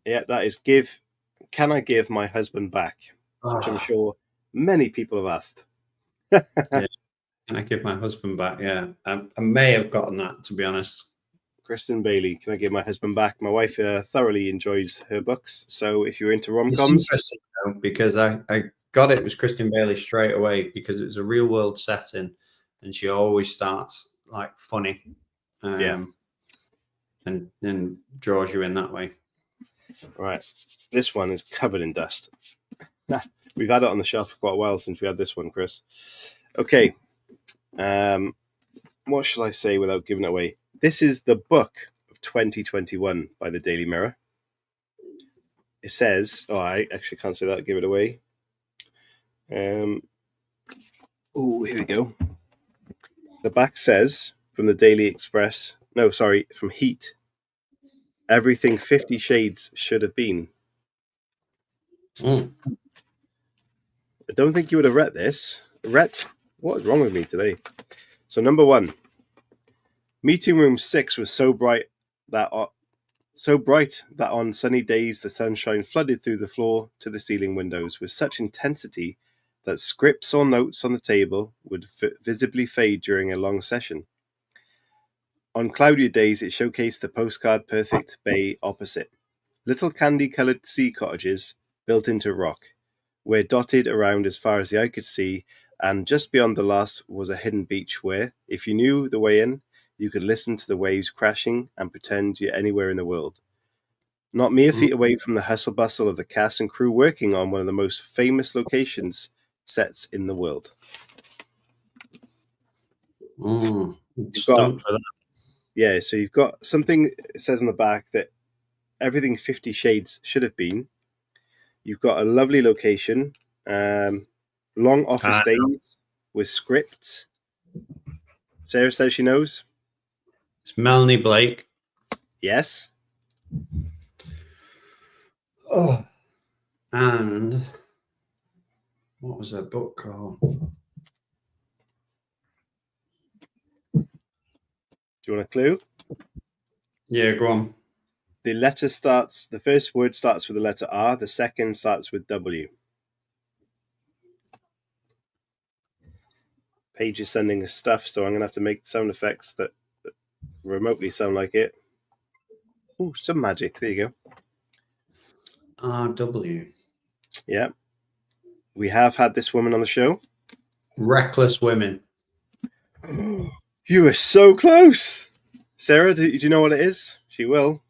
Yeah, that is give. Can I give my husband back? Which I'm sure many people have asked. Yeah. Can I give my husband back? Yeah, I may have gotten that, to be honest. Kristen Bailey, can I give my husband back? My wife thoroughly enjoys her books, so if you're into It's rom-coms, interesting though, because I got it was Kristen Bailey straight away because it was a real world setting, and she always starts like funny, yeah, and draws you in that way. right. This one is covered in dust. We've had it on the shelf for quite a while since we had this one, Chris. Okay, what shall I say without giving it away? This is the book of 2021 by the Daily Mirror. It says, oh, I actually can't say that, give it away. Here we go. The back says, from the Daily Express, no, sorry, from Heat, everything 50 Shades should have been. I don't think you would have read this. Rhett, what is wrong with me today? So number 1, meeting room 6 was so bright that on sunny days the sunshine flooded through the floor to the ceiling windows with such intensity that scripts or notes on the table would visibly fade during a long session. On cloudier days, it showcased the postcard perfect bay opposite. Little candy-coloured sea cottages built into rock were dotted around as far as the eye could see, and just beyond the last was a hidden beach where, if you knew the way in, you could listen to the waves crashing and pretend you're anywhere in the world. Not mere feet away from the hustle bustle of the cast and crew working on one of the most famous locations sets in the world. Stumped for that. Yeah, so you've got something, it says on the back that everything 50 Shades should have been. You've got a lovely location, long office days with scripts. Sarah says she knows. It's Melanie Blake. Yes. Oh. And what was her book called? Do you want a clue? Yeah, go on. The first word starts with the letter R, the second starts with W. Paige is sending us stuff, so I'm going to have to make sound effects that remotely sound like it. Oh, some magic. There you go. RW. Yeah. We have had this woman on the show. Reckless Women. You were so close. Sarah, do you know what it is? She will.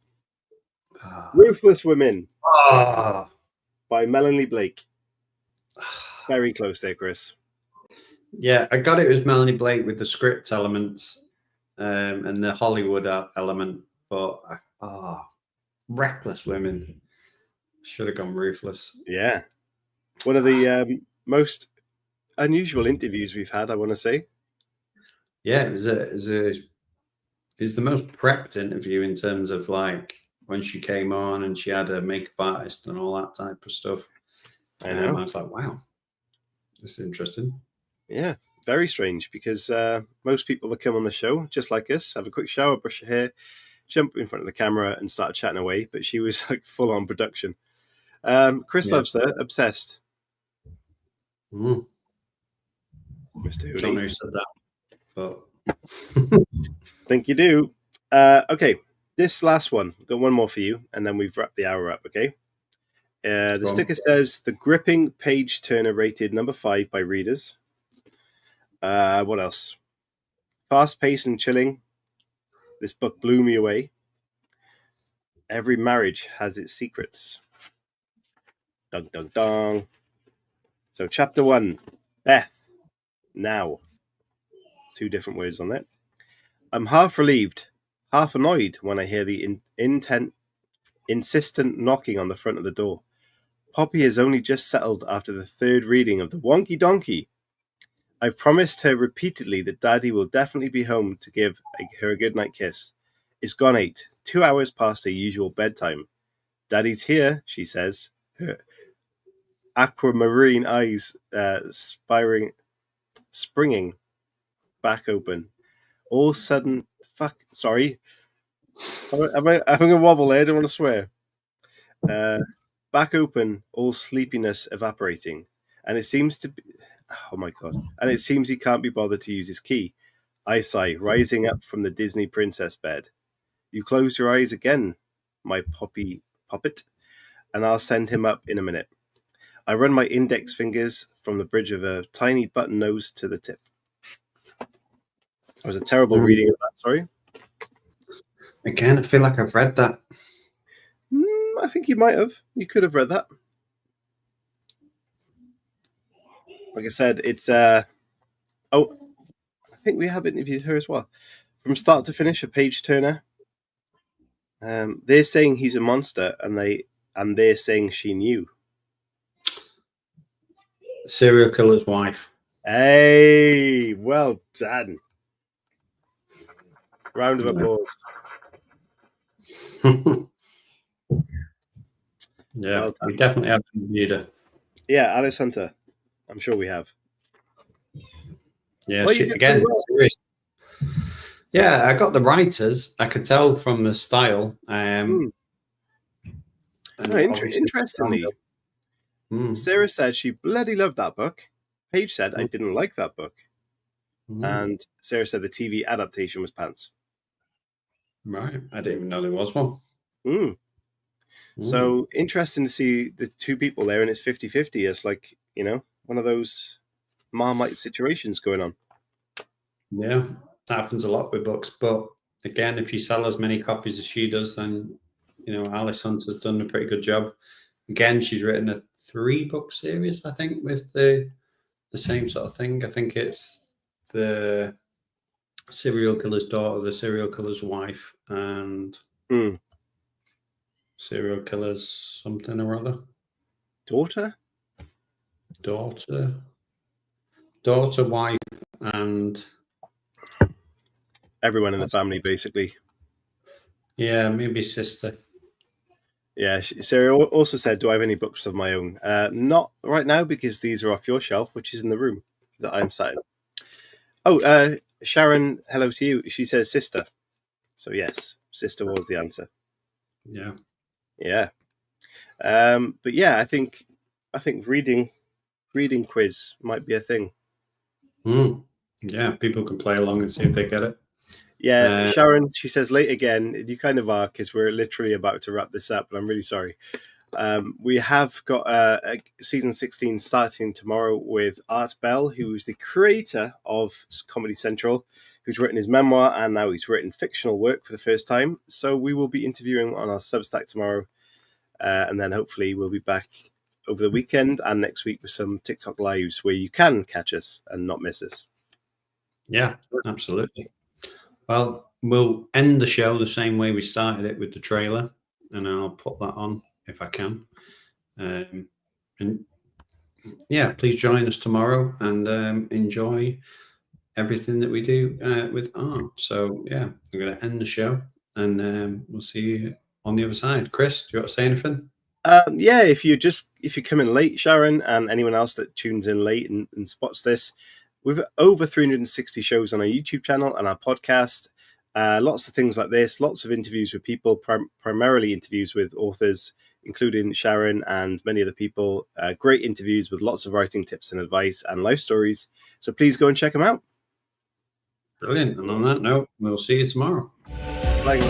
Ruthless Women by Melanie Blake. Very close there, Chris. Yeah, I got it was Melanie Blake with the script elements and the Hollywood element, but Reckless Women. Should have gone Ruthless. Yeah. One of the most unusual interviews we've had, I want to say. Yeah, it was the most prepped interview in terms of like when she came on and she had a makeup artist and all that type of stuff. I know. I was like, wow, this is interesting. Yeah, very strange because most people that come on the show, just like us, have a quick shower, brush your hair, jump in front of the camera and start chatting away. But she was like full on production. Chris loves her, obsessed. Mr. Hoodie. Don't know who said that, but think you do. Okay, this last one, got one more for you, and then we've wrapped the hour up. Okay. The sticker says the gripping page turner rated number 5 by readers. What else? Fast paced and chilling. This book blew me away. Every marriage has its secrets. Dun dun dun. So chapter 1, Beth. Now. 2 different words on it. I'm half relieved, half annoyed when I hear the insistent knocking on the front of the door. Poppy has only just settled after the 3rd reading of the Wonky Donkey. I've promised her repeatedly that Daddy will definitely be home to give her a goodnight kiss. It's gone 8, 2 hours past her usual bedtime. Daddy's here, she says, her aquamarine eyes springing back open. All sudden, sorry. I'm going to wobble here, I don't want to swear. Back open, all sleepiness evaporating. And it seems to be... Oh my God. And it seems he can't be bothered to use his key. I sigh, rising up from the Disney princess bed. You close your eyes again, my Poppy puppet, and I'll send him up in a minute. I run my index fingers from the bridge of a tiny button nose to the tip. That was a terrible reading of that, sorry. Again, I feel like I've read that. I think you might have. You could have read that. Like I said, it's... I think we have interviewed her as well. From start to finish, a page turner. They're saying he's a monster, and they're saying she knew. Serial killer's wife. Hey, well done. Round of applause. Yeah, well we definitely have interviewed her. Yeah, Alice Hunter. I'm sure we have. Yeah, again, serious. Yeah, I got the writers. I could tell from the style. Interestingly, Sarah said she bloody loved that book. Paige said I didn't like that book. And Sarah said the TV adaptation was pants. Right. I didn't even know there was one. So interesting to see the 2 people there, and it's 50-50. It's like, one of those Marmite situations going on. Yeah, that happens a lot with books. But again, if you sell as many copies as she does, then, Alice Hunter's done a pretty good job. Again, she's written a 3-book series, I think, with the same sort of thing. I think it's the serial killer's daughter, the serial killer's wife, and serial killer's something or other. Daughter, wife, and everyone in the family, basically. Yeah, maybe sister. Yeah, Sarah also said, do I have any books of my own? Not right now, because these are off your shelf, which is in the room that I'm sat in. Oh, Sharon, hello to you. She says sister. So yes, sister was the answer. Yeah. But yeah, I think reading quiz might be a thing. Yeah, people can play along and see if they get it. Yeah, Sharon, she says late again. You kind of are, because we're literally about to wrap this up, and I'm really sorry. We have got a season 16 starting tomorrow with Art Bell, who is the creator of Comedy Central, who's written his memoir, and now he's written fictional work for the first time. So we will be interviewing on our Substack tomorrow, and then hopefully we'll be back over the weekend and next week with some TikTok lives where you can catch us and not miss us. Yeah, absolutely. Well, we'll end the show the same way we started it, with the trailer, and I'll put that on if I can. And yeah, please join us tomorrow and enjoy everything that we do with art. So yeah, I'm going to end the show, and we'll see you on the other side. Chris, do you want to say anything? Yeah, if you come in late, Sharon, and anyone else that tunes in late and spots this, we've over 360 shows on our YouTube channel and our podcast. Lots of things like this, lots of interviews with people, primarily interviews with authors, including Sharon and many other people. Great interviews with lots of writing tips and advice and life stories. So please go and check them out. Brilliant. And on that note, we'll see you tomorrow. Bye.